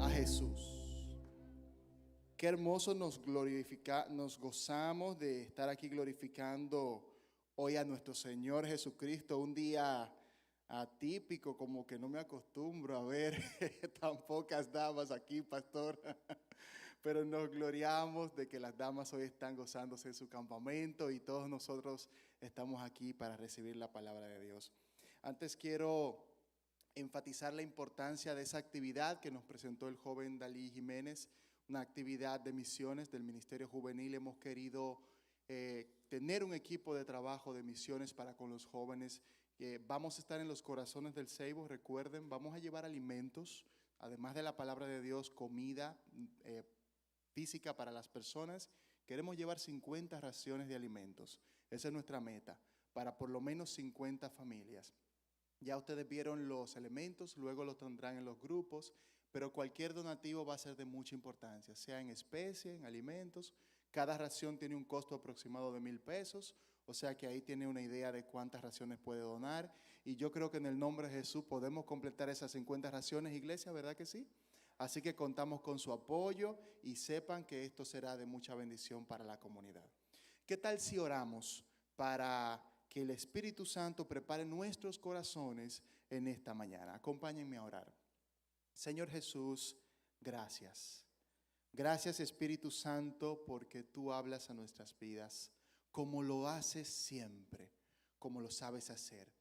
a Jesús. Qué hermoso nos gozamos de estar aquí glorificando hoy a nuestro Señor Jesucristo, un día atípico, como que no me acostumbro a ver tan pocas damas aquí, pastor. Pero nos gloriamos de que las damas hoy están gozándose en su campamento y todos nosotros estamos aquí para recibir la palabra de Dios. Antes quiero enfatizar la importancia de esa actividad que nos presentó el joven Dalí Jiménez, una actividad de misiones del Ministerio Juvenil. Hemos querido tener un equipo de trabajo de misiones para con los jóvenes. Vamos a estar en los corazones del Ceibo, recuerden, vamos a llevar alimentos, además de la palabra de Dios, comida física para las personas. Queremos llevar 50 raciones de alimentos, esa es nuestra meta, para por lo menos 50 familias. Ya ustedes vieron los elementos, luego los tendrán en los grupos, pero cualquier donativo va a ser de mucha importancia, sea en especie, en alimentos. Cada ración tiene un costo aproximado de $1,000, o sea que ahí tiene una idea de cuántas raciones puede donar. Y yo creo que en el nombre de Jesús podemos completar esas 50 raciones, iglesia, ¿verdad que sí? Así que contamos con su apoyo y sepan que esto será de mucha bendición para la comunidad. ¿Qué tal si oramos para que el Espíritu Santo prepare nuestros corazones en esta mañana? Acompáñenme a orar. Señor Jesús, gracias. Gracias, Espíritu Santo, porque tú hablas a nuestras vidas como lo haces siempre, como lo sabes hacer.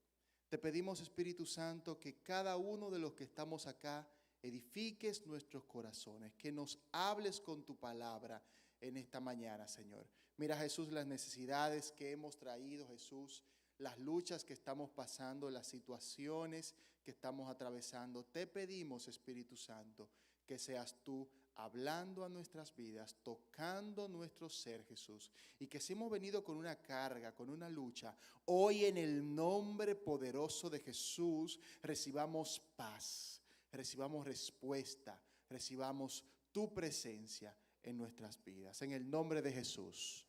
Te pedimos, Espíritu Santo, que cada uno de los que estamos acá edifiques nuestros corazones, que nos hables con tu palabra en esta mañana, Señor. Mira, Jesús, las necesidades que hemos traído, Jesús, las luchas que estamos pasando, las situaciones que estamos atravesando. Te pedimos, Espíritu Santo, que seas tú hablando a nuestras vidas, tocando nuestro ser, Jesús. Y que si hemos venido con una carga, con una lucha, hoy en el nombre poderoso de Jesús recibamos paz, recibamos respuesta, recibamos tu presencia en nuestras vidas. En el nombre de Jesús.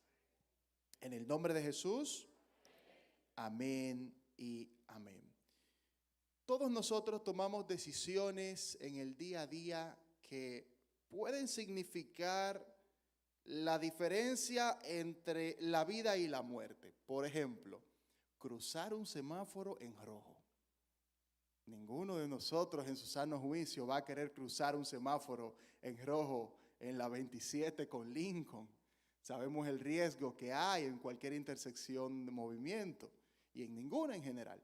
En el nombre de Jesús. Amén y amén. Todos nosotros tomamos decisiones en el día a día que pueden significar la diferencia entre la vida y la muerte. Por ejemplo, cruzar un semáforo en rojo. Ninguno de nosotros en su sano juicio va a querer cruzar un semáforo en rojo en la 27 con Lincoln. Sabemos el riesgo que hay en cualquier intersección de movimiento y en ninguna en general.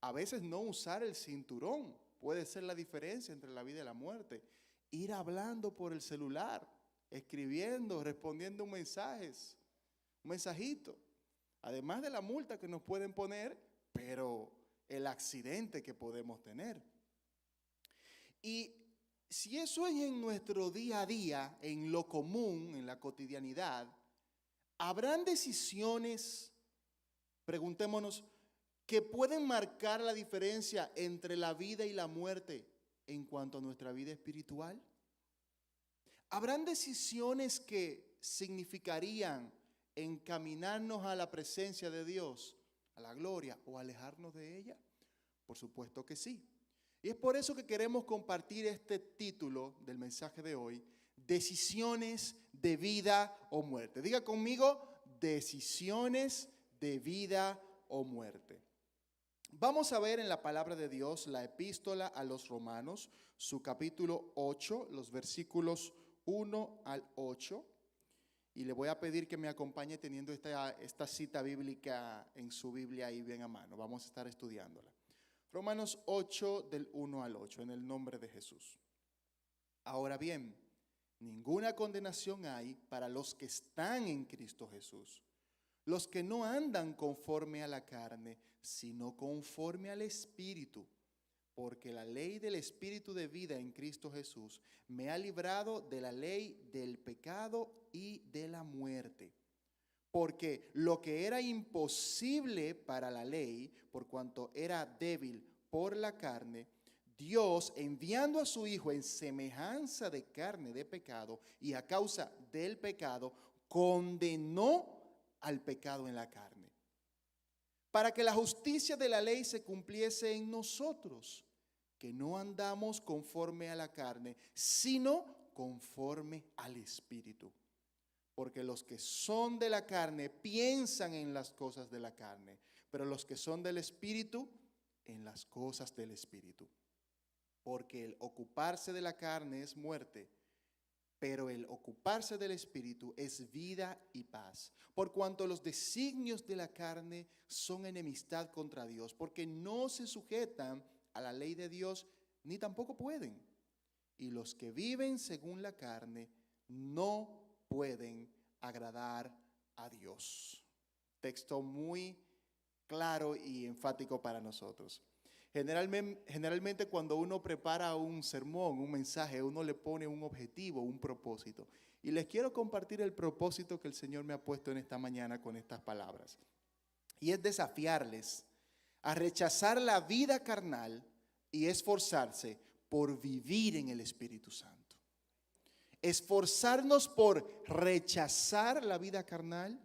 A veces no usar el cinturón puede ser la diferencia entre la vida y la muerte. Ir hablando por el celular, escribiendo, respondiendo mensajes, un mensajito. Además de la multa que nos pueden poner, pero el accidente que podemos tener. Y si eso es en nuestro día a día, en lo común, en la cotidianidad, ¿habrán decisiones, preguntémonos, que pueden marcar la diferencia entre la vida y la muerte en cuanto a nuestra vida espiritual? ¿Habrán decisiones que significarían encaminarnos a la presencia de Dios, a la gloria, o alejarnos de ella? Por supuesto que sí. Y es por eso que queremos compartir este título del mensaje de hoy: decisiones de vida o muerte. Diga conmigo, decisiones de vida o muerte. Vamos a ver en la palabra de Dios la epístola a los Romanos, su capítulo 8, los versículos 1 al 8. Y le voy a pedir que me acompañe teniendo esta cita bíblica en su Biblia ahí bien a mano. Vamos a estar estudiándola. Romanos 8 del 1 al 8, en el nombre de Jesús. Ahora bien, ninguna condenación hay para los que están en Cristo Jesús, los que no andan conforme a la carne, sino conforme al Espíritu. Porque la ley del Espíritu de vida en Cristo Jesús me ha librado de la ley del pecado y de la muerte. Porque lo que era imposible para la ley, por cuanto era débil por la carne, Dios, enviando a su Hijo en semejanza de carne de pecado y a causa del pecado, condenó al pecado en la carne, para que la justicia de la ley se cumpliese en nosotros, que no andamos conforme a la carne, sino conforme al Espíritu. Porque los que son de la carne piensan en las cosas de la carne, pero los que son del Espíritu, en las cosas del Espíritu. Porque el ocuparse de la carne es muerte, pero el ocuparse del Espíritu es vida y paz. Por cuanto los designios de la carne son enemistad contra Dios, porque no se sujetan a la ley de Dios, ni tampoco pueden. Y los que viven según la carne no pueden agradar a Dios. Texto muy claro y enfático para nosotros. Generalmente cuando uno prepara un sermón, un mensaje, uno le pone un objetivo, un propósito. Y les quiero compartir el propósito que el Señor me ha puesto en esta mañana con estas palabras. Y es desafiarles a rechazar la vida carnal y esforzarse por vivir en el Espíritu Santo. Esforzarnos por rechazar la vida carnal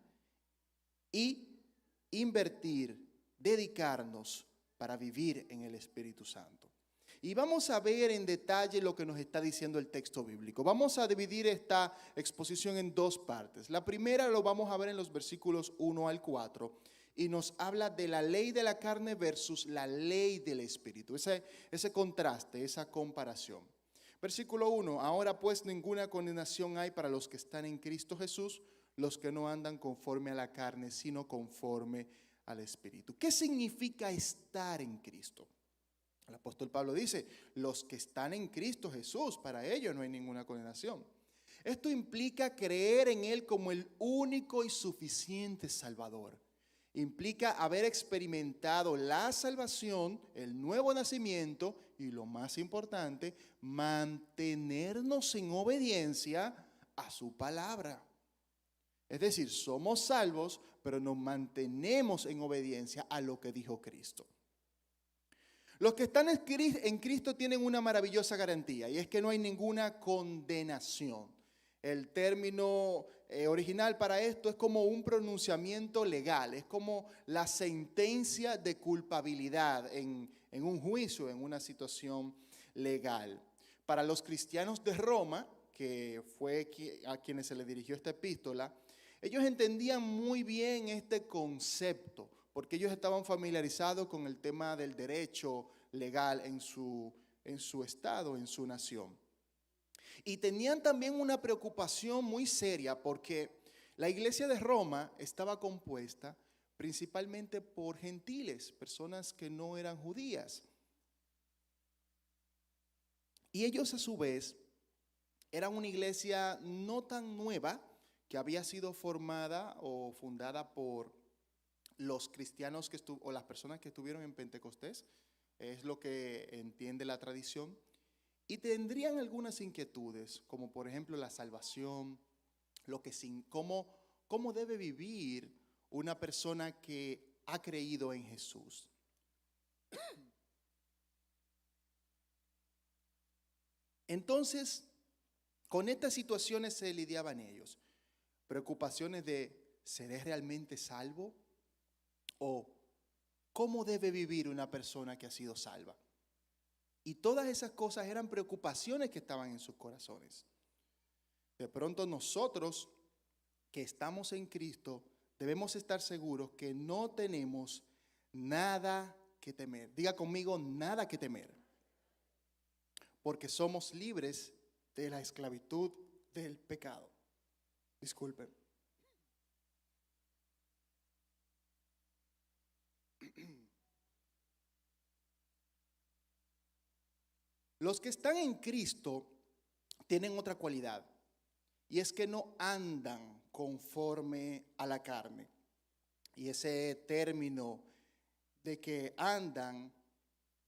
y invertir, dedicarnos para vivir en el Espíritu Santo. Y vamos a ver en detalle lo que nos está diciendo el texto bíblico. Vamos a dividir esta exposición en dos partes. La primera lo vamos a ver en los versículos 1 al 4 y nos habla de la ley de la carne versus la ley del Espíritu. Ese contraste, esa comparación. Versículo 1, ahora pues ninguna condenación hay para los que están en Cristo Jesús, los que no andan conforme a la carne, sino conforme al Espíritu. ¿Qué significa estar en Cristo? El apóstol Pablo dice, los que están en Cristo Jesús, para ellos no hay ninguna condenación. Esto implica creer en Él como el único y suficiente Salvador. Implica haber experimentado la salvación, el nuevo nacimiento y, lo más importante, mantenernos en obediencia a su palabra. Es decir, somos salvos, pero nos mantenemos en obediencia a lo que dijo Cristo. Los que están en Cristo tienen una maravillosa garantía, y es que no hay ninguna condenación. El término original para esto es como un pronunciamiento legal, es como la sentencia de culpabilidad en un juicio, en una situación legal. Para los cristianos de Roma, que fue a quienes se les dirigió esta epístola, ellos entendían muy bien este concepto, porque ellos estaban familiarizados con el tema del derecho legal en su estado, en su nación. Y tenían también una preocupación muy seria, porque la iglesia de Roma estaba compuesta principalmente por gentiles, personas que no eran judías. Y ellos a su vez eran una iglesia no tan nueva, que había sido formada o fundada por los cristianos o las personas que estuvieron en Pentecostés, es lo que entiende la tradición, y tendrían algunas inquietudes, como por ejemplo la salvación, cómo debe vivir una persona que ha creído en Jesús. Entonces, con estas situaciones se lidiaban ellos. Preocupaciones de, ¿seré realmente salvo? O, ¿cómo debe vivir una persona que ha sido salva? Y todas esas cosas eran preocupaciones que estaban en sus corazones. De pronto nosotros que estamos en Cristo debemos estar seguros que no tenemos nada que temer. Diga conmigo, nada que temer. Porque somos libres de la esclavitud del pecado. Disculpen. Los que están en Cristo tienen otra cualidad, y es que no andan conforme a la carne. Y ese término de que andan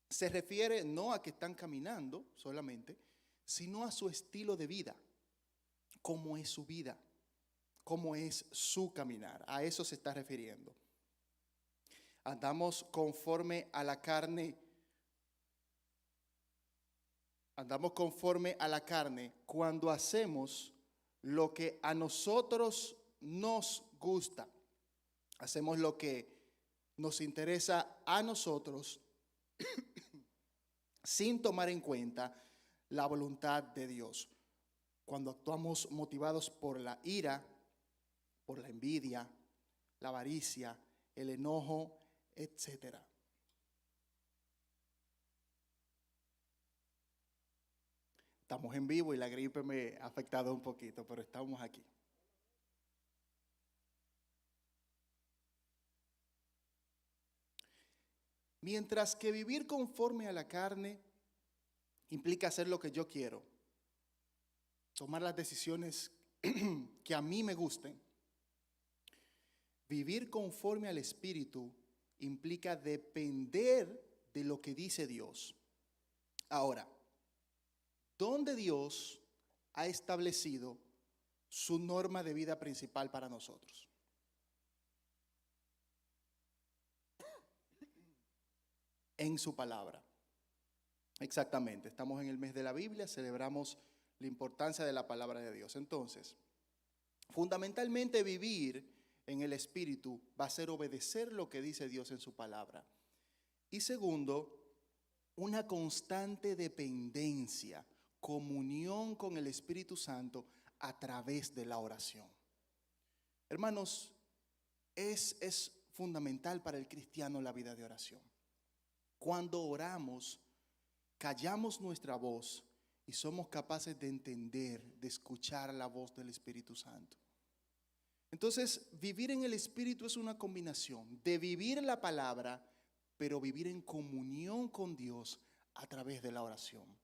se refiere no a que están caminando solamente, sino a su estilo de vida, cómo es su vida, cómo es su caminar. A eso se está refiriendo. Andamos conforme a la carne. Andamos conforme a la carne cuando hacemos lo que a nosotros nos gusta. Hacemos lo que nos interesa a nosotros sin tomar en cuenta la voluntad de Dios. Cuando actuamos motivados por la ira, por la envidia, la avaricia, el enojo, etcétera. Estamos en vivo y la gripe me ha afectado un poquito, pero estamos aquí. Mientras que vivir conforme a la carne implica hacer lo que yo quiero, tomar las decisiones que a mí me gusten, vivir conforme al Espíritu implica depender de lo que dice Dios. Ahora, ¿dónde Dios ha establecido su norma de vida principal para nosotros? En su palabra. Exactamente, estamos en el mes de la Biblia, celebramos la importancia de la palabra de Dios. Entonces, fundamentalmente vivir en el Espíritu va a ser obedecer lo que dice Dios en su palabra. Y segundo, una constante dependencia, comunión con el Espíritu Santo a través de la oración. Hermanos, es fundamental para el cristiano la vida de oración. Cuando oramos, callamos nuestra voz y somos capaces de entender, de escuchar la voz del Espíritu Santo. Entonces, vivir en el Espíritu es una combinación de vivir la palabra, pero vivir en comunión con Dios a través de la oración.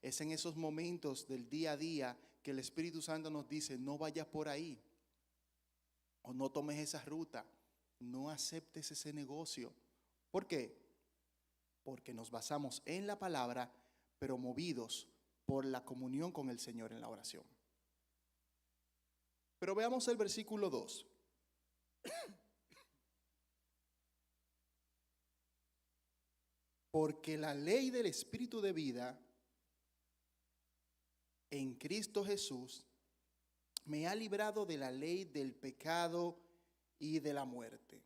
Es en esos momentos del día a día que el Espíritu Santo nos dice, no vayas por ahí, o no tomes esa ruta, no aceptes ese negocio. ¿Por qué? Porque nos basamos en la palabra, pero movidos por la comunión con el Señor en la oración. Pero veamos el versículo 2. Porque la ley del Espíritu de vida en Cristo Jesús me ha librado de la ley del pecado y de la muerte.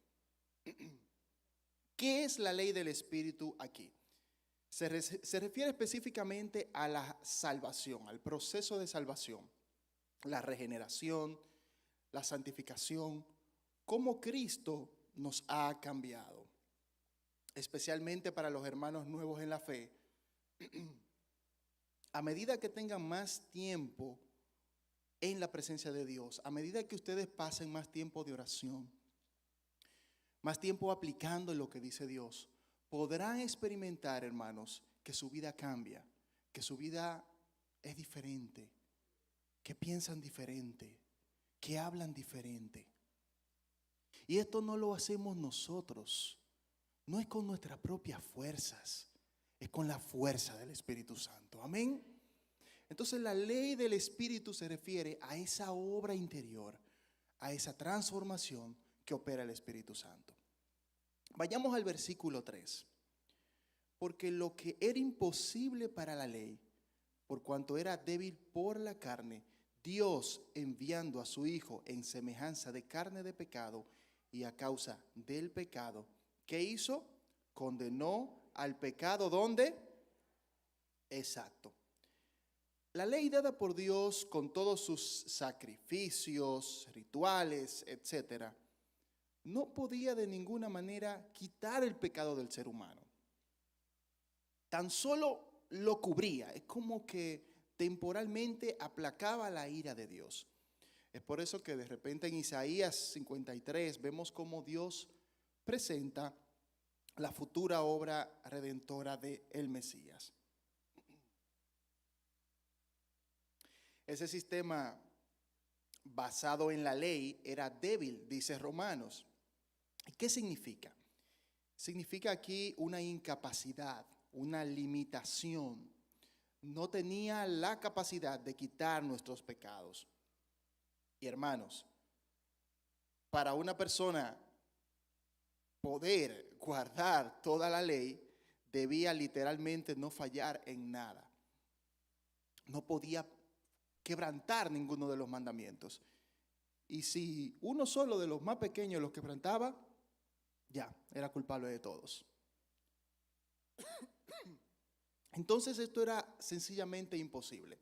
¿Qué es la ley del Espíritu aquí? Se refiere específicamente a la salvación, al proceso de salvación, la regeneración, la santificación, cómo Cristo nos ha cambiado, especialmente para los hermanos nuevos en la fe. A medida que tengan más tiempo en la presencia de Dios, a medida que ustedes pasen más tiempo de oración, más tiempo aplicando lo que dice Dios, podrán experimentar, hermanos, que su vida cambia, que su vida es diferente, que piensan diferente, que hablan diferente. Y esto no lo hacemos nosotros, no es con nuestras propias fuerzas, es con la fuerza del Espíritu Santo. Amén. Entonces la ley del Espíritu se refiere a esa obra interior, a esa transformación que opera el Espíritu Santo. Vayamos al versículo 3. Porque lo que era imposible para la ley, por cuanto era débil por la carne, Dios, enviando a su Hijo en semejanza de carne de pecado y a causa del pecado, ¿qué hizo? Condenó al pecado, ¿dónde? Exacto. La ley dada por Dios con todos sus sacrificios, rituales, etcétera, no podía de ninguna manera quitar el pecado del ser humano. Tan solo lo cubría, es como que temporalmente aplacaba la ira de Dios. Es por eso que de repente en Isaías 53 vemos cómo Dios presenta la futura obra redentora del Mesías. Ese sistema basado en la ley era débil, dice Romanos. ¿Qué significa? Significa aquí una incapacidad, una limitación. No tenía la capacidad de quitar nuestros pecados. Y hermanos, para una persona poder guardar toda la ley, debía literalmente no fallar en nada. No podía quebrantar ninguno de los mandamientos. Y si uno solo de los más pequeños los quebrantaba, ya, era culpable de todos. Entonces esto era sencillamente imposible.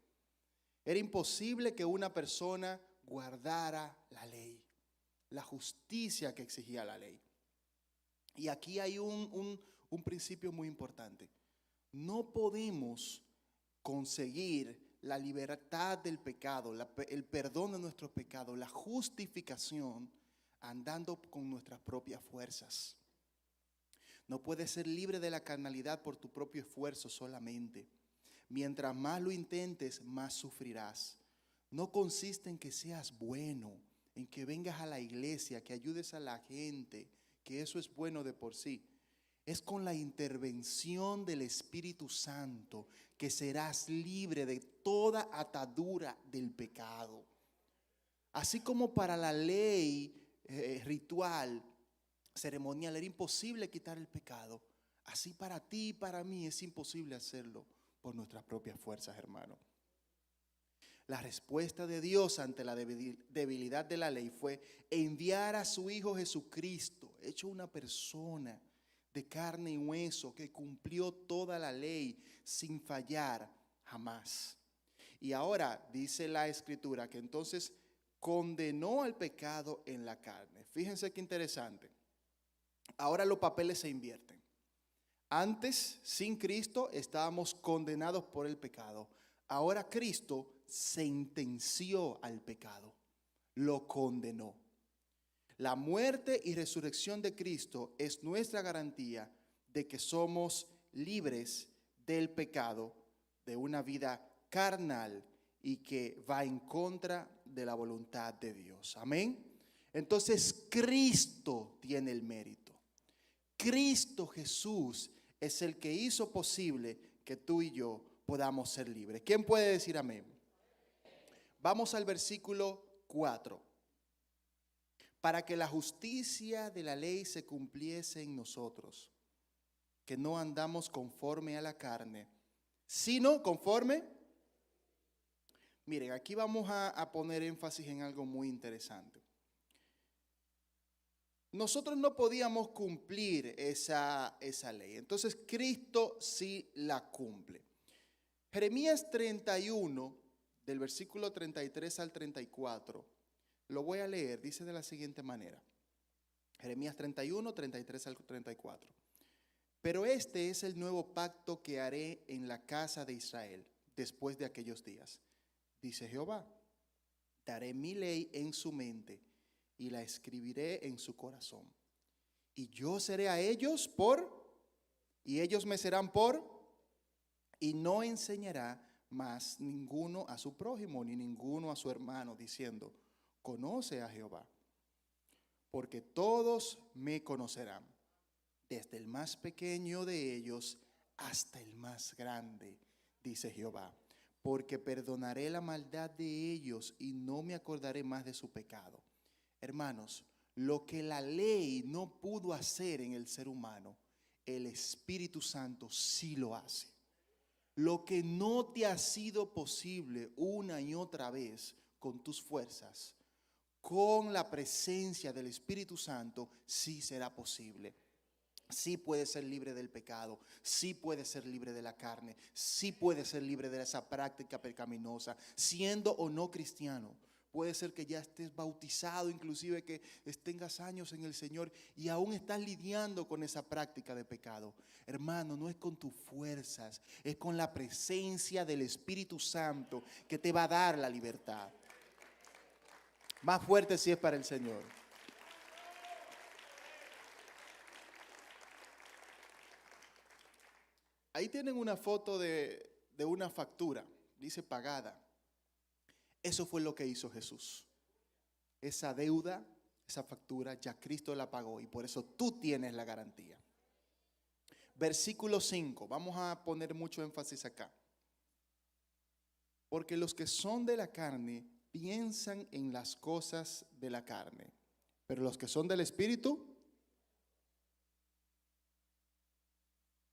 Era imposible que una persona guardara la ley, la justicia que exigía la ley. Y aquí hay un principio muy importante. No podemos conseguir la libertad del pecado, el perdón de nuestros pecados, la justificación andando con nuestras propias fuerzas. No puedes ser libre de la carnalidad por tu propio esfuerzo solamente. Mientras más lo intentes, más sufrirás. No consiste en que seas bueno, en que vengas a la iglesia, que ayudes a la gente, que eso es bueno de por sí. Es con la intervención del Espíritu Santo que serás libre de toda atadura del pecado. Así como para la ley ritual, ceremonial, era imposible quitar el pecado, así para ti y para mí es imposible hacerlo por nuestras propias fuerzas, hermano. La respuesta de Dios ante la debilidad de la ley fue enviar a su Hijo Jesucristo, hecho una persona de carne y hueso que cumplió toda la ley sin fallar jamás. Y ahora dice la Escritura que entonces condenó al pecado en la carne. Fíjense qué interesante. Ahora los papeles se invierten. Antes, sin Cristo, estábamos condenados por el pecado. Ahora Cristo sentenció al pecado, lo condenó. La muerte y resurrección de Cristo es nuestra garantía de que somos libres del pecado, de una vida carnal y que va en contra de la voluntad de Dios. Amén. Entonces Cristo tiene el mérito. Cristo Jesús es el que hizo posible que tú y yo podamos ser libres. ¿Quién puede decir amén? Vamos al versículo 4. Para que la justicia de la ley se cumpliese en nosotros, que no andamos conforme a la carne, sino conforme. Miren, aquí vamos a poner énfasis en algo muy interesante. Nosotros no podíamos cumplir esa ley. Entonces Cristo sí la cumple. Jeremías 31, del versículo 33 al 34, lo voy a leer, dice de la siguiente manera. Jeremías 31, 33 al 34. Pero este es el nuevo pacto que haré en la casa de Israel después de aquellos días, dice Jehová. Daré mi ley en su mente y la escribiré en su corazón. Y yo seré a ellos por, y ellos me serán por, y no enseñará más ninguno a su prójimo, ni ninguno a su hermano, diciendo, conoce a Jehová, porque todos me conocerán, desde el más pequeño de ellos hasta el más grande, dice Jehová, porque perdonaré la maldad de ellos y no me acordaré más de su pecado. Hermanos, lo que la ley no pudo hacer en el ser humano, el Espíritu Santo sí lo hace. Lo que no te ha sido posible una y otra vez con tus fuerzas, con la presencia del Espíritu Santo, sí será posible. Sí puedes ser libre del pecado, sí puedes ser libre de la carne, sí puedes ser libre de esa práctica pecaminosa, siendo o no cristiano. Puede ser que ya estés bautizado, inclusive que tengas años en el Señor y aún estás lidiando con esa práctica de pecado. Hermano, no es con tus fuerzas, es con la presencia del Espíritu Santo que te va a dar la libertad. Más fuerte si es para el Señor. Ahí tienen una foto de una factura, dice pagada. Eso fue lo que hizo Jesús. Esa deuda, esa factura, ya Cristo la pagó y por eso tú tienes la garantía. Versículo 5, vamos a poner mucho énfasis acá. Porque los que son de la carne piensan en las cosas de la carne, pero los que son del Espíritu,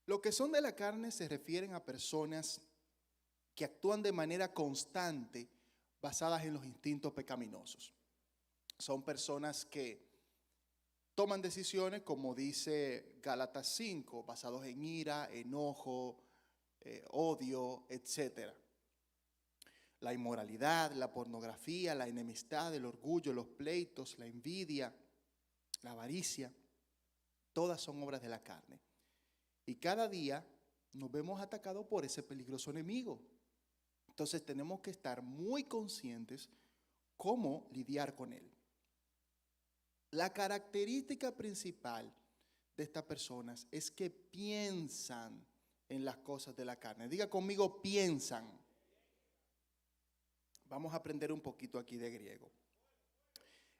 los que son de la carne se refieren a personas que actúan de manera constante basadas en los instintos pecaminosos. Son personas que toman decisiones, como dice Gálatas 5, basados en ira, enojo, odio, etcétera. La inmoralidad, la pornografía, la enemistad, el orgullo, los pleitos, la envidia, la avaricia, todas son obras de la carne. Y cada día nos vemos atacados por ese peligroso enemigo. Entonces tenemos que estar muy conscientes cómo lidiar con él. La característica principal de estas personas es que piensan en las cosas de la carne. Diga conmigo, piensan. Vamos a aprender un poquito aquí de griego.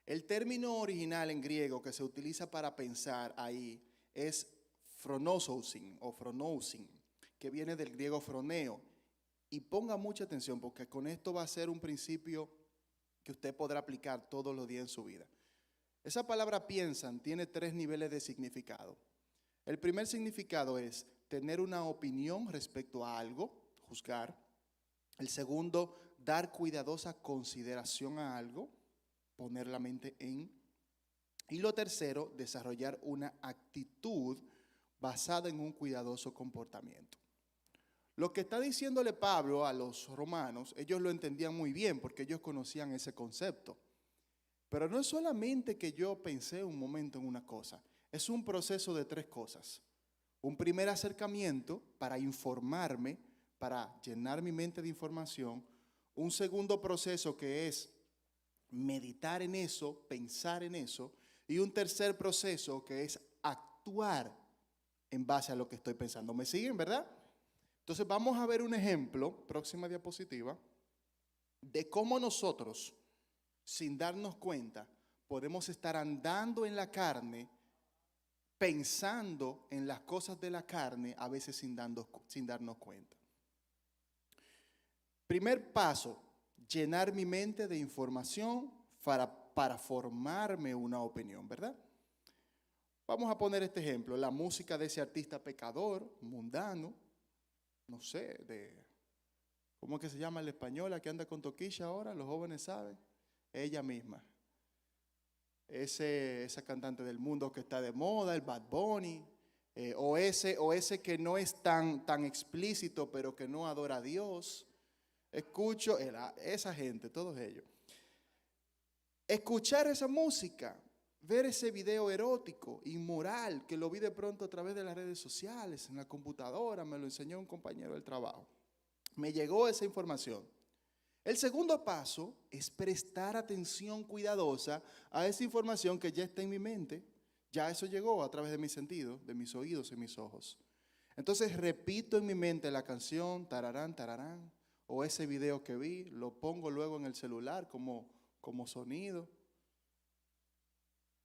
El término original en griego que se utiliza para pensar ahí es phronousin o phronousin, que viene del griego phroneo. Y ponga mucha atención porque con esto va a ser un principio que usted podrá aplicar todos los días en su vida. Esa palabra piensan tiene 3 niveles de significado. El primer significado es tener una opinión respecto a algo, juzgar. El segundo, dar cuidadosa consideración a algo, poner la mente en. Y lo tercero, desarrollar una actitud basada en un cuidadoso comportamiento. Lo que está diciéndole Pablo a los romanos, ellos lo entendían muy bien porque ellos conocían ese concepto. Pero no es solamente que yo pensé un momento en una cosa, es un proceso de 3 cosas. Un primer acercamiento para informarme, para llenar mi mente de información. Un segundo proceso que es meditar en eso, pensar en eso. Y un tercer proceso que es actuar en base a lo que estoy pensando. ¿Me siguen, verdad? Entonces vamos a ver un ejemplo, próxima diapositiva, de cómo nosotros, sin darnos cuenta, podemos estar andando en la carne, pensando en las cosas de la carne, a veces sin darnos cuenta. Primer paso, llenar mi mente de información para formarme una opinión, ¿verdad? Vamos a poner este ejemplo, la música de ese artista pecador, mundano, no sé, ¿cómo es que se llama la española que anda con Toquilla ahora? Los jóvenes saben. Ella misma. Esa cantante del mundo que está de moda, el Bad Bunny, o ese que no es tan explícito, pero que no adora a Dios. Escucho, esa gente, todos ellos. Escuchar esa música, ver ese video erótico, inmoral, que lo vi de pronto a través de las redes sociales, en la computadora, me lo enseñó un compañero del trabajo. Me llegó esa información. El segundo paso es prestar atención cuidadosa a esa información que ya está en mi mente. Ya eso llegó a través de mis sentidos, de mis oídos y mis ojos. Entonces repito en mi mente la canción, tararán, tararán, o ese video que vi, lo pongo luego en el celular como sonido.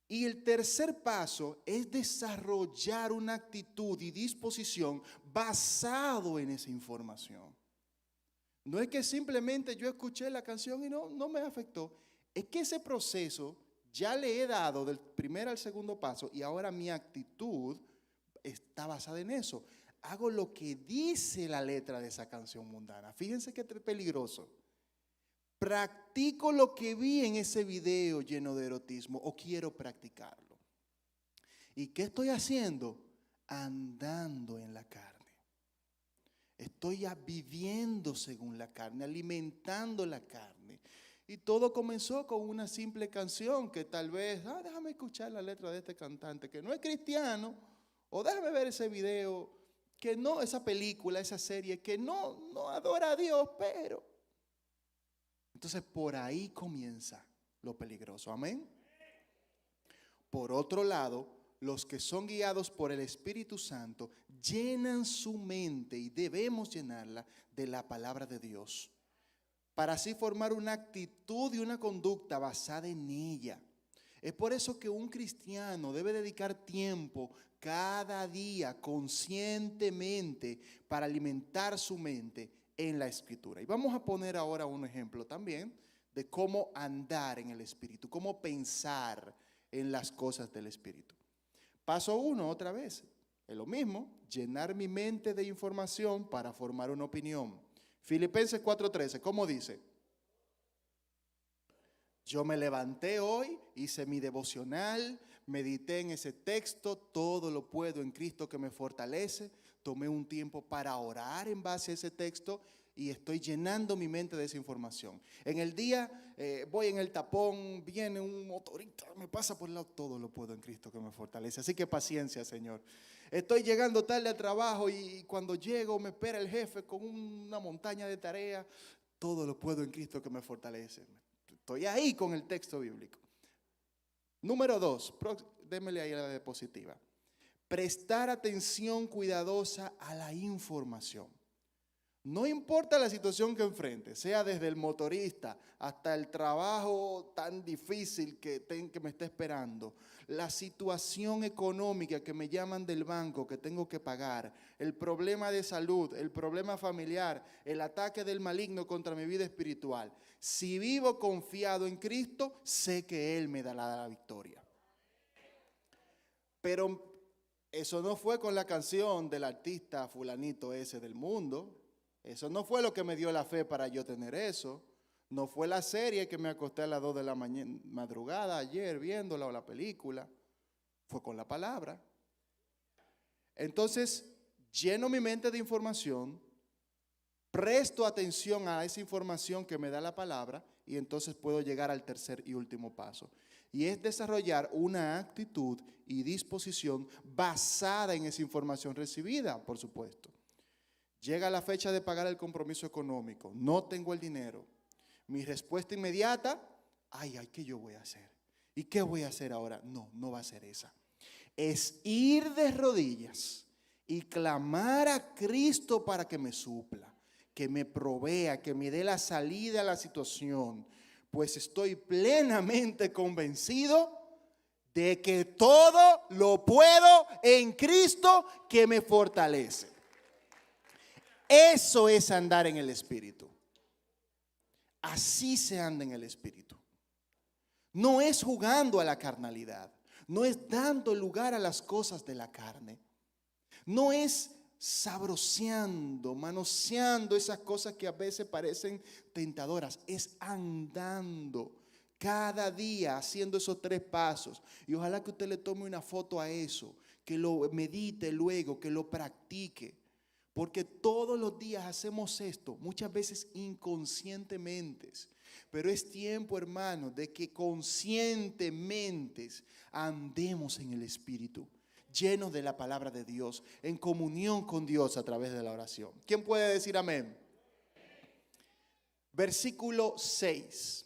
Y el tercer paso es desarrollar una actitud y disposición basado en esa información. No es que simplemente yo escuché la canción y no me afectó. Es que ese proceso ya le he dado del primer al segundo paso y ahora mi actitud está basada en eso. Hago lo que dice la letra de esa canción mundana. Fíjense qué peligroso. Practico lo que vi en ese video lleno de erotismo o quiero practicarlo. ¿Y qué estoy haciendo? Andando en la carne. Estoy ya viviendo según la carne, alimentando la carne. Y todo comenzó con una simple canción que tal vez, déjame escuchar la letra de este cantante que no es cristiano, o déjame ver ese video, que no, esa película, esa serie, que no adora a Dios, pero. Entonces por ahí comienza lo peligroso, amén. Por otro lado, los que son guiados por el Espíritu Santo llenan su mente y debemos llenarla de la palabra de Dios para así formar una actitud y una conducta basada en ella. Es por eso que un cristiano debe dedicar tiempo cada día conscientemente para alimentar su mente en la Escritura. Y vamos a poner ahora un ejemplo también de cómo andar en el Espíritu, cómo pensar en las cosas del Espíritu. Paso 1, otra vez, es lo mismo, llenar mi mente de información para formar una opinión. Filipenses 4:13, ¿cómo dice? Yo me levanté hoy, hice mi devocional, medité en ese texto, todo lo puedo en Cristo que me fortalece, tomé un tiempo para orar en base a ese texto y estoy llenando mi mente de esa información. En el día voy en el tapón, viene un motorista, me pasa por el lado, todo lo puedo en Cristo que me fortalece. Así que paciencia, Señor. Estoy llegando tarde al trabajo y cuando llego me espera el jefe con una montaña de tareas. Todo lo puedo en Cristo que me fortalece. Estoy ahí con el texto bíblico. Número 2, démele ahí a la diapositiva. Prestar atención cuidadosa a la información. No importa la situación que enfrente, sea desde el motorista hasta el trabajo tan difícil que me está esperando, la situación económica que me llaman del banco que tengo que pagar, el problema de salud, el problema familiar, el ataque del maligno contra mi vida espiritual. Si vivo confiado en Cristo, sé que Él me dará la victoria. Pero eso no fue con la canción del artista fulanito ese del mundo. Eso no fue lo que me dio la fe para yo tener eso. No fue la serie que me acosté a las 2 de la madrugada ayer viéndola o la película. Fue con la palabra. Entonces, lleno mi mente de información, presto atención a esa información que me da la palabra y entonces puedo llegar al tercer y último paso. Y es desarrollar una actitud y disposición basada en esa información recibida, por supuesto. Llega la fecha de pagar el compromiso económico. No tengo el dinero. Mi respuesta inmediata, ¿qué yo voy a hacer? ¿Y qué voy a hacer ahora? No va a ser esa. Es ir de rodillas y clamar a Cristo para que me supla, que me provea, que me dé la salida a la situación. Pues estoy plenamente convencido de que todo lo puedo en Cristo que me fortalece. Eso es andar en el Espíritu. Así se anda en el Espíritu. No es jugando a la carnalidad. No es dando lugar a las cosas de la carne. No es sabroseando, manoseando esas cosas que a veces parecen tentadoras. Es andando cada día haciendo esos 3 pasos. Y ojalá que usted le tome una foto a eso, que lo medite luego, que lo practique. Porque todos los días hacemos esto, muchas veces inconscientemente. Pero es tiempo, hermanos, de que conscientemente andemos en el Espíritu, llenos de la palabra de Dios, en comunión con Dios a través de la oración. ¿Quién puede decir amén? Versículo 6.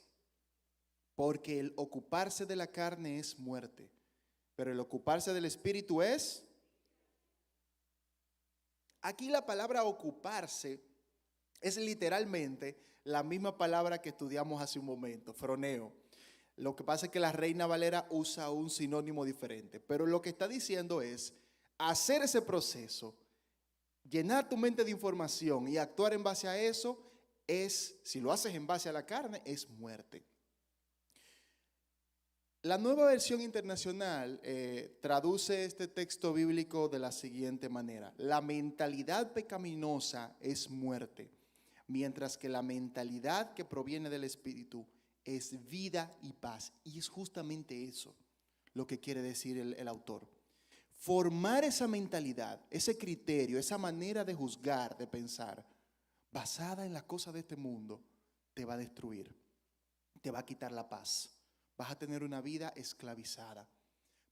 Porque el ocuparse de la carne es muerte, pero el ocuparse del Espíritu es... Aquí la palabra ocuparse es literalmente la misma palabra que estudiamos hace un momento, froneo. Lo que pasa es que la Reina Valera usa un sinónimo diferente, pero lo que está diciendo es hacer ese proceso, llenar tu mente de información y actuar en base a eso si lo haces en base a la carne, es muerte. La Nueva Versión Internacional traduce este texto bíblico de la siguiente manera: la mentalidad pecaminosa es muerte, mientras que la mentalidad que proviene del Espíritu es vida y paz. Y es justamente eso lo que quiere decir el autor. Formar esa mentalidad, ese criterio, esa manera de juzgar, de pensar, basada en las cosas de este mundo, te va a destruir, te va a quitar la paz. Vas a tener una vida esclavizada.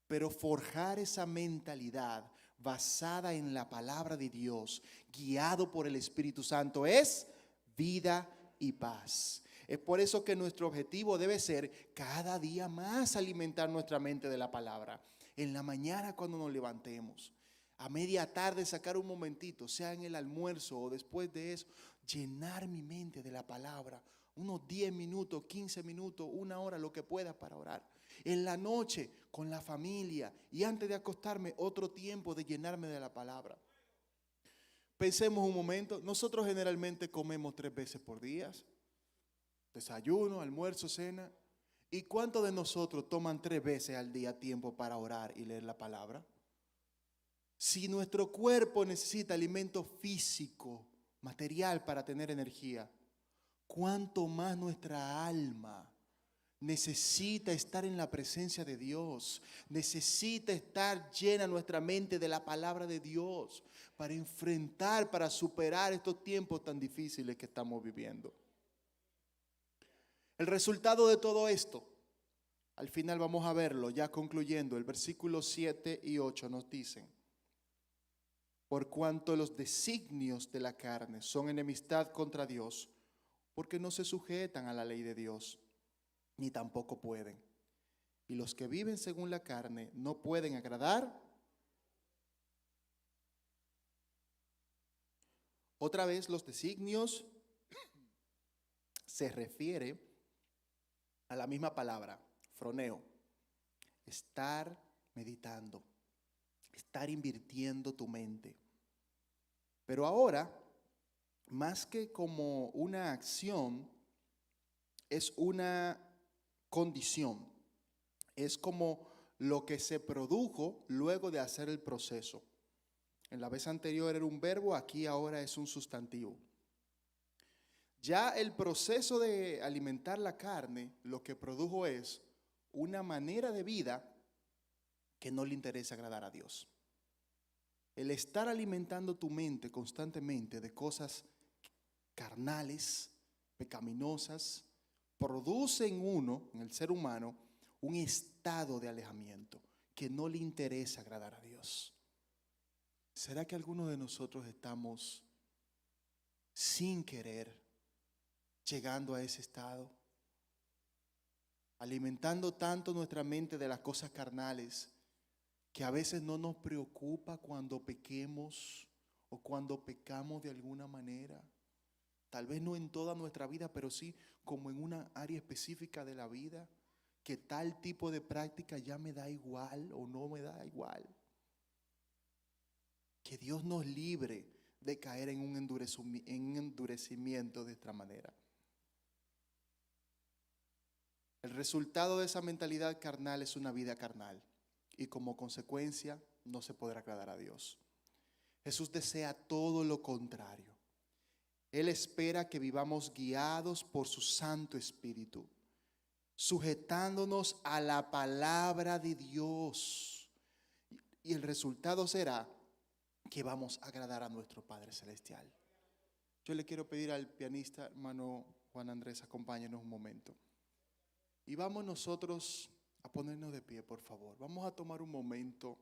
Pero forjar esa mentalidad basada en la palabra de Dios, guiado por el Espíritu Santo, es vida y paz. Es por eso que nuestro objetivo debe ser cada día más alimentar nuestra mente de la palabra. En la mañana cuando nos levantemos, a media tarde sacar un momentito, sea en el almuerzo o después de eso, llenar mi mente de la palabra. Unos 10 minutos, 15 minutos, 1 hora, lo que pueda para orar. En la noche, con la familia. Y antes de acostarme, otro tiempo de llenarme de la palabra. Pensemos un momento. Nosotros generalmente comemos 3 veces por día. Desayuno, almuerzo, cena. ¿Y cuántos de nosotros toman 3 veces al día tiempo para orar y leer la palabra? Si nuestro cuerpo necesita alimento físico, material para tener energía, cuánto más nuestra alma necesita estar en la presencia de Dios. Necesita estar llena nuestra mente de la palabra de Dios para enfrentar, para superar estos tiempos tan difíciles que estamos viviendo. El resultado de todo esto, al final vamos a verlo, ya concluyendo, el versículo 7 y 8 nos dicen: por cuanto los designios de la carne son enemistad contra Dios, porque no se sujetan a la ley de Dios, ni tampoco pueden. Y los que viven según la carne no pueden agradar. Otra vez, los designios se refiere a la misma palabra, froneo, estar meditando, estar invirtiendo tu mente. Pero ahora, más que como una acción, es una condición. Es como lo que se produjo luego de hacer el proceso. En la vez anterior era un verbo, aquí ahora es un sustantivo. Ya el proceso de alimentar la carne lo que produjo es una manera de vida que no le interesa agradar a Dios. El estar alimentando tu mente constantemente de cosas carnales, pecaminosas, produce en uno, en el ser humano, un estado de alejamiento que no le interesa agradar a Dios. ¿Será que algunos de nosotros estamos sin querer llegando a ese estado? Alimentando tanto nuestra mente de las cosas carnales que a veces no nos preocupa cuando pequemos o cuando pecamos de alguna manera. Tal vez no en toda nuestra vida, pero sí como en una área específica de la vida, que tal tipo de práctica ya me da igual o no me da igual. Que Dios nos libre de caer en un endurecimiento de esta manera. El resultado de esa mentalidad carnal es una vida carnal y como consecuencia no se podrá agradar a Dios. Jesús desea todo lo contrario. Él espera que vivamos guiados por su Santo Espíritu, sujetándonos a la palabra de Dios. Y el resultado será que vamos a agradar a nuestro Padre Celestial. Yo le quiero pedir al pianista, hermano Juan Andrés, acompáñenos un momento. Y vamos nosotros a ponernos de pie, por favor. Vamos a tomar un momento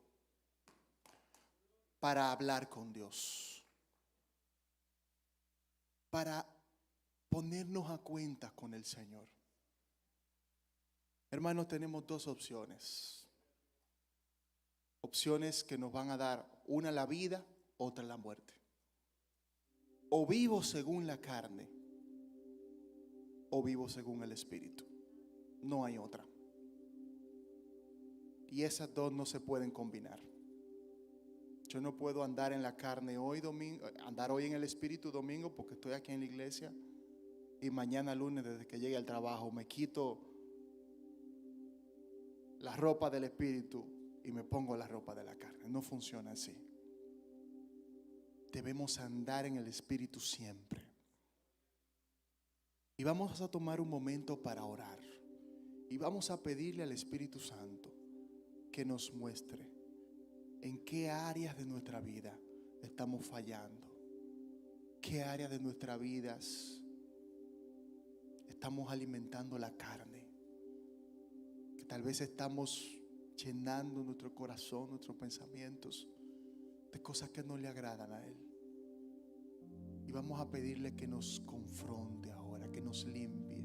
para hablar con Dios, para ponernos a cuentas con el Señor. Hermanos, tenemos dos opciones. Opciones que nos van a dar, una la vida, otra la muerte. O vivo según la carne, o vivo según el Espíritu. No hay otra. Y esas dos no se pueden combinar. Yo no puedo andar en la carne hoy domingo, andar hoy en el Espíritu domingo porque estoy aquí en la iglesia, y mañana lunes desde que llegue al trabajo me quito la ropa del Espíritu y me pongo la ropa de la carne. No funciona así. Debemos andar en el Espíritu siempre. Y vamos a tomar un momento para orar. Y vamos a pedirle al Espíritu Santo que nos muestre en qué áreas de nuestra vida estamos fallando. Qué áreas de nuestras vidas estamos alimentando la carne. Que tal vez estamos llenando nuestro corazón, nuestros pensamientos de cosas que no le agradan a Él. Y vamos a pedirle que nos confronte ahora, que nos limpie.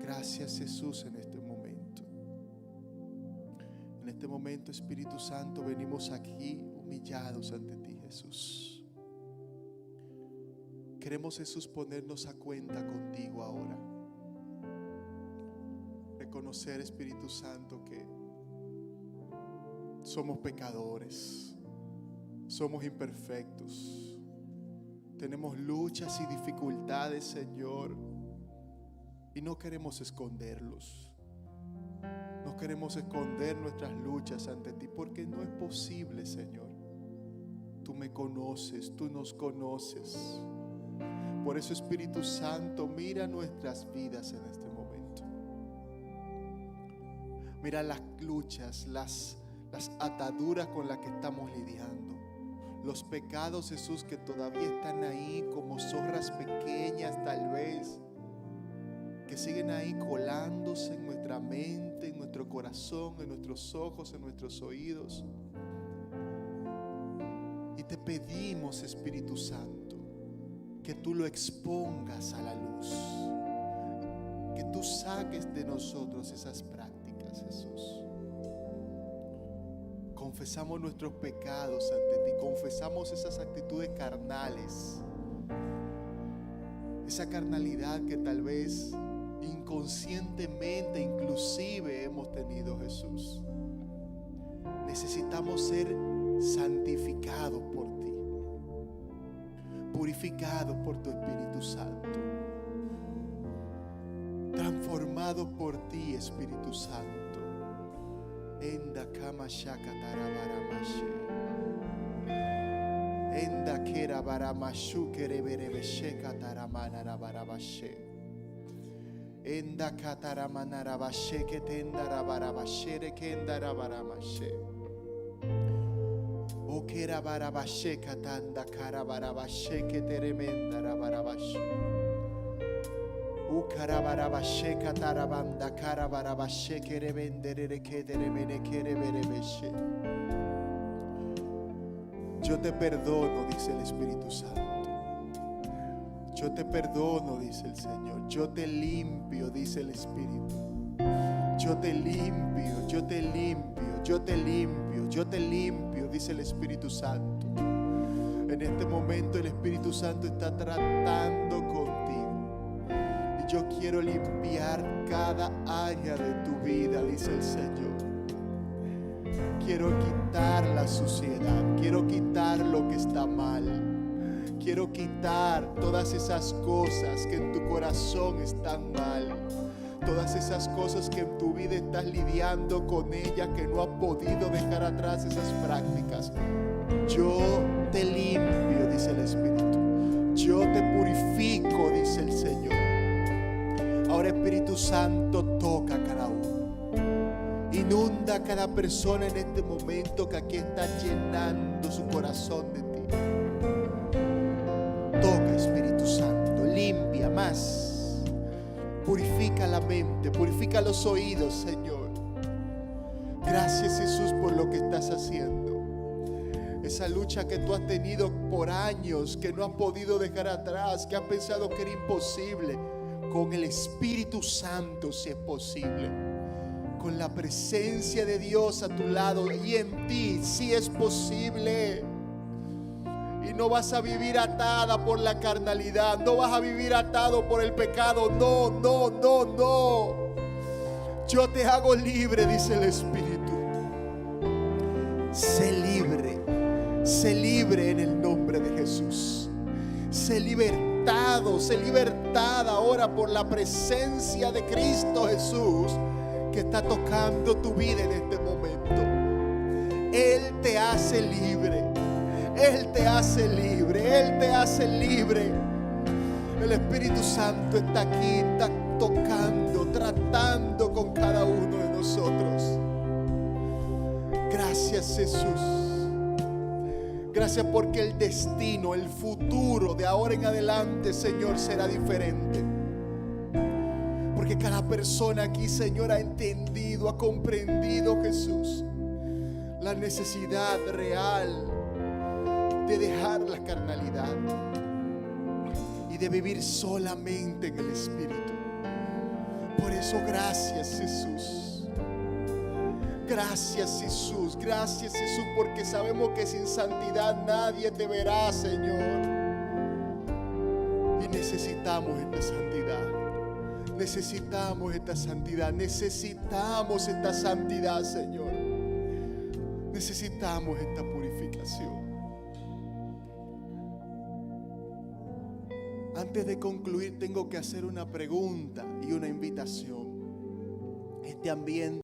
Gracias, Jesús, en este momento. En este momento, Espíritu Santo, venimos aquí humillados ante ti, Jesús. Queremos, Jesús, ponernos a cuenta contigo ahora. Reconocer, Espíritu Santo, que somos pecadores, somos imperfectos, tenemos luchas y dificultades, Señor, y no queremos esconderlos. No queremos esconder nuestras luchas ante ti, porque no es posible, Señor. Tú me conoces, tú nos conoces. Por eso, Espíritu Santo, mira nuestras vidas en este momento. Mira las luchas, las ataduras con las que estamos lidiando. Los pecados, Jesús, que todavía están ahí como zorras pequeñas tal vez, que siguen ahí colándose en nuestra mente, en nuestro corazón, en nuestros ojos, en nuestros oídos. Y te pedimos, Espíritu Santo, que tú lo expongas a la luz, que tú saques de nosotros esas prácticas, Jesús. Confesamos nuestros pecados ante ti, confesamos esas actitudes carnales, esa carnalidad que tal vez inconscientemente inclusive hemos tenido, Jesús. Necesitamos ser santificados por ti, purificados por tu Espíritu Santo, transformados por ti, Espíritu Santo. Enda kama shakatara baramashe, enda kera baramashu kerebere shekatara manara barabashe, enda katara manara bashe ketendara barabashe kendara baramashe, o kera barabashe katanda kara barabashe keteremendara barabashe. Ukarabarabashe katarabanda karabarabashe kerebendere kederemene kereberebeshe. Yo te perdono, dice el Espíritu Santo. Yo te perdono, dice el Señor. Yo te limpio, dice el Espíritu. Yo te limpio, yo te limpio, yo te limpio, yo te limpio, dice el Espíritu Santo. En este momento el Espíritu Santo está tratando contigo. Yo quiero limpiar cada área de tu vida, dice el Señor. Quiero quitar la suciedad, quiero quitar lo que está mal. Quiero quitar todas esas cosas que en tu corazón están mal. Todas esas cosas que en tu vida estás lidiando con ellas, que no has podido dejar atrás esas prácticas. Yo te limpio, dice el Espíritu. Yo te purifico, dice el Señor. Ahora, Espíritu Santo, toca a cada uno. Inunda a cada persona en este momento que aquí está llenando su corazón de ti. Toca, Espíritu Santo, limpia más. Purifica la mente, purifica los oídos, Señor. Gracias, Jesús, por lo que estás haciendo. Esa lucha que tú has tenido por años, que no has podido dejar atrás, que has pensado que era imposible. Con el Espíritu Santo si es posible. Con la presencia de Dios a tu lado y en ti si es posible. Y no vas a vivir atada por la carnalidad. No vas a vivir atado por el pecado. No, no, no, no. Yo te hago libre, dice el Espíritu. Sé libre. Sé libre en el nombre de Jesús. Sé libertado, sé libertada ahora por la presencia de Cristo Jesús, que está tocando tu vida en este momento. Él te hace libre. Él te hace libre. Él te hace libre. El Espíritu Santo está aquí, está tocando, tratando con cada uno de nosotros. Gracias, Jesús. Gracias porque el destino, el futuro de ahora en adelante, Señor, será diferente. Porque cada persona aquí, Señor, ha entendido, ha comprendido, Jesús, la necesidad real de dejar la carnalidad y de vivir solamente en el Espíritu. Por eso, gracias, Jesús. Gracias, Jesús. Gracias, Jesús, porque sabemos que sin santidad nadie te verá, Señor. Y necesitamos esta santidad. Necesitamos esta santidad. Necesitamos esta santidad, Señor. Necesitamos esta purificación. Antes de concluir, tengo que hacer una pregunta y una invitación. Este ambiente